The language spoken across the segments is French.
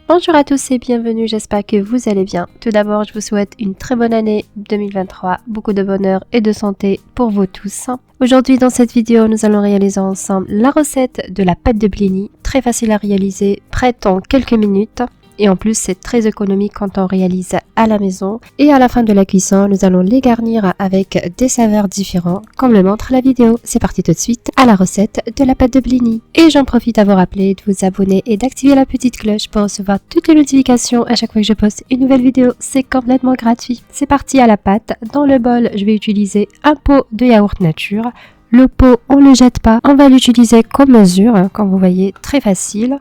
Bonjour à tous et bienvenue, j'espère que vous allez bien. Tout d'abord, je vous souhaite une très bonne année 2023, beaucoup de bonheur et de santé pour vous tous. Aujourd'hui dans cette vidéo, nous allons réaliser ensemble la recette de la pâte de blini, très facile à réaliser, prête en quelques minutes. Et en plus, c'est très économique quand on réalise à la maison. Et à la fin de la cuisson, nous allons les garnir avec des saveurs différents, comme le montre la vidéo. C'est parti tout de suite à la recette de la pâte de blini. Et j'en profite à vous rappeler de vous abonner et d'activer la petite cloche pour recevoir toutes les notifications à chaque fois que je poste une nouvelle vidéo. C'est complètement gratuit. C'est parti à la pâte. Dans le bol, je vais utiliser un pot de yaourt nature. Le pot, on ne le jette pas. On va l'utiliser comme mesure, comme vous voyez, très facile.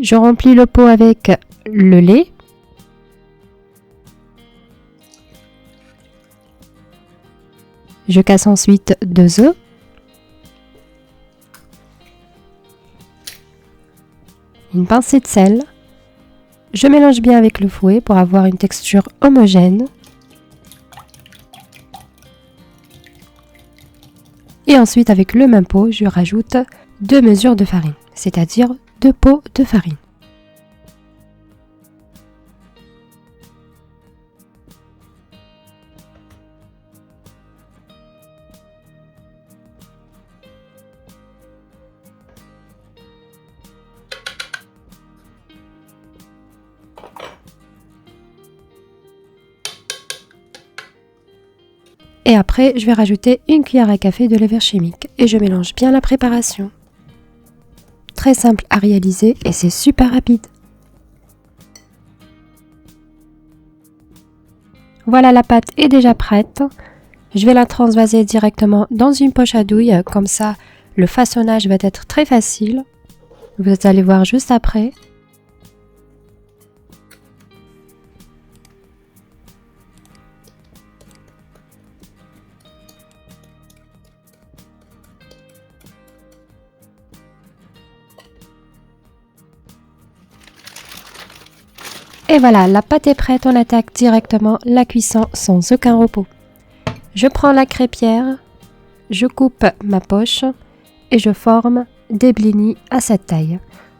Je remplis le pot avec le lait, je casse ensuite 2 œufs, une pincée de sel, je mélange bien avec le fouet pour avoir une texture homogène et ensuite avec le même pot je rajoute 2 mesures de farine, c'est-à-dire 2 pots de farine. Et après, je vais rajouter une cuillère à café de levure chimique et je mélange bien la préparation. Très simple à réaliser et c'est super rapide. Voilà, la pâte est déjà prête. Je vais la transvaser directement dans une poche à douille, comme ça le façonnage va être très facile. Vous allez voir juste après. Et voilà, la pâte est prête, on attaque directement la cuisson sans aucun repos. Je prends la crêpière, je coupe ma poche et je forme des blinis à cette taille.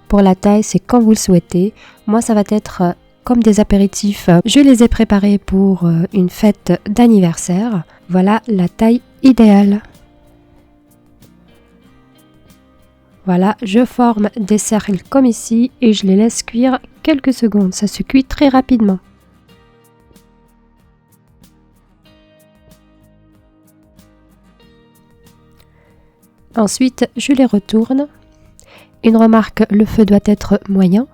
Pour la taille, c'est comme vous le souhaitez. Moi, ça va être comme des apéritifs. Je les ai préparés pour une fête d'anniversaire. Voilà la taille idéale. Voilà, je forme des cercles comme ici et je les laisse cuire quelques secondes. Ça se cuit très rapidement. Ensuite, je les retourne. Une remarque, le feu doit être moyen.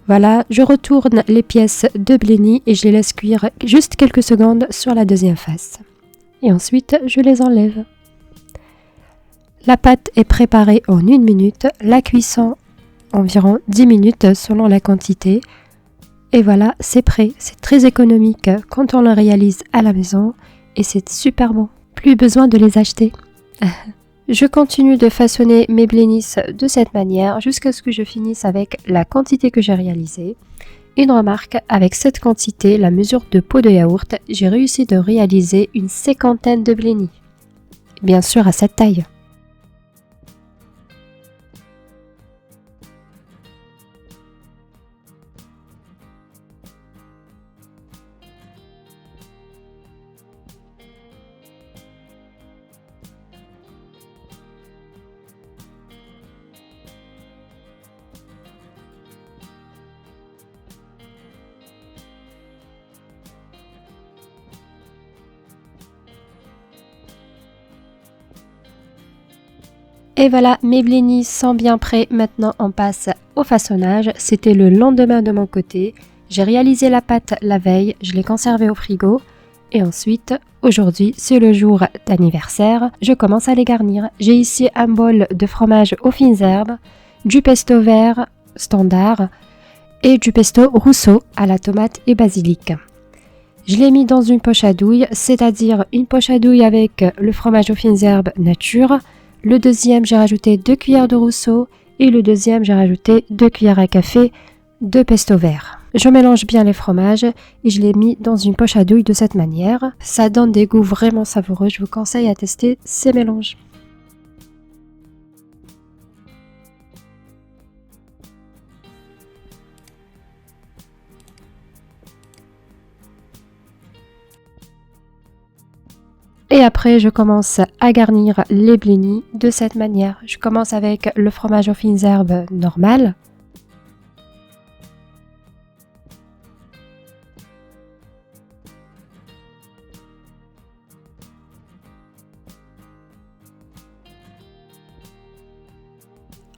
Voilà, je retourne les pièces de blini et je les laisse cuire juste quelques secondes sur la deuxième face. Et ensuite, je les enlève. La pâte est préparée en 1 minute, la cuisson environ 10 minutes selon la quantité. Et voilà, c'est prêt. C'est très économique quand on le réalise à la maison et c'est super bon. Plus besoin de les acheter. Je continue de façonner mes blinis de cette manière jusqu'à ce que je finisse avec la quantité que j'ai réalisée. Une remarque, avec cette quantité, la mesure de pot de yaourt, j'ai réussi de réaliser une 50aine de blinis. Bien sûr à cette taille. Et voilà, mes blinis sont bien prêts. Maintenant, on passe au façonnage. C'était le lendemain de mon côté. J'ai réalisé la pâte la veille, je l'ai conservée au frigo. Et ensuite, aujourd'hui, c'est le jour d'anniversaire. Je commence à les garnir. J'ai ici un bol de fromage aux fines herbes, du pesto vert standard et du pesto rousseau à la tomate et basilic. Je l'ai mis dans une poche à douille, c'est-à-dire une poche à douille avec le fromage aux fines herbes nature. Le deuxième, j'ai rajouté 2 cuillères de rousseau et le deuxième, j'ai rajouté 2 cuillères à café de pesto vert. Je mélange bien les fromages et je les mis dans une poche à douille de cette manière. Ça donne des goûts vraiment savoureux, je vous conseille à tester ces mélanges. Et après, je commence à garnir les blinis de cette manière. Je commence avec le fromage aux fines herbes normal.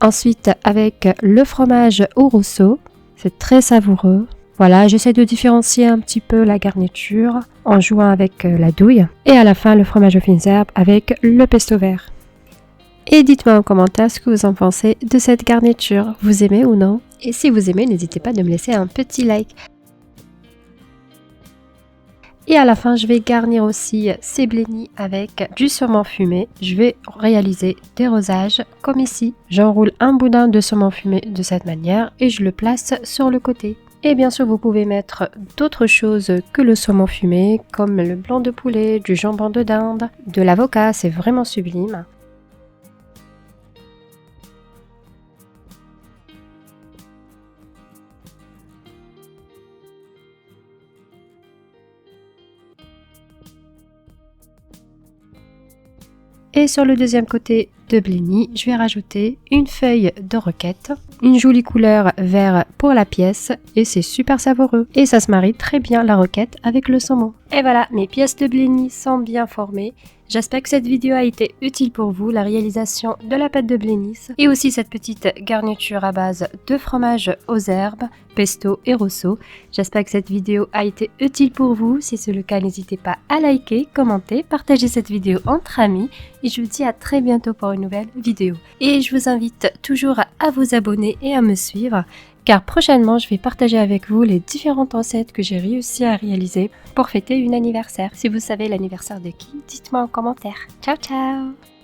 Ensuite, avec le fromage au rousseau, c'est très savoureux. Voilà, j'essaie de différencier un petit peu la garniture en jouant avec la douille. Et à la fin, le fromage aux fines herbes avec le pesto vert. Et dites-moi en commentaire ce que vous en pensez de cette garniture. Vous aimez ou non? Et si vous aimez, n'hésitez pas de me laisser un petit like. Et à la fin, je vais garnir aussi ces blinis avec du saumon fumé. Je vais réaliser des rosages comme ici. J'enroule un boudin de saumon fumé de cette manière et je le place sur le côté. Et bien sûr, vous pouvez mettre d'autres choses que le saumon fumé, comme le blanc de poulet, du jambon de dinde, de l'avocat, c'est vraiment sublime. Et sur le deuxième côté de blini, je vais rajouter une feuille de roquette, une jolie couleur vert pour la pièce et c'est super savoureux. Et ça se marie très bien la roquette avec le saumon. Et voilà, mes pièces de blini sont bien formées. J'espère que cette vidéo a été utile pour vous, la réalisation de la pâte de blinis et aussi cette petite garniture à base de fromage aux herbes, pesto et rousseau. J'espère que cette vidéo a été utile pour vous. Si c'est le cas, n'hésitez pas à liker, commenter, partager cette vidéo entre amis et je vous dis à très bientôt pour une nouvelle vidéo. Et je vous invite toujours à vous abonner et à me suivre car prochainement je vais partager avec vous les différentes recettes que j'ai réussi à réaliser pour fêter un anniversaire. Si vous savez l'anniversaire de qui, dites-moi en commentaire. Ciao ciao!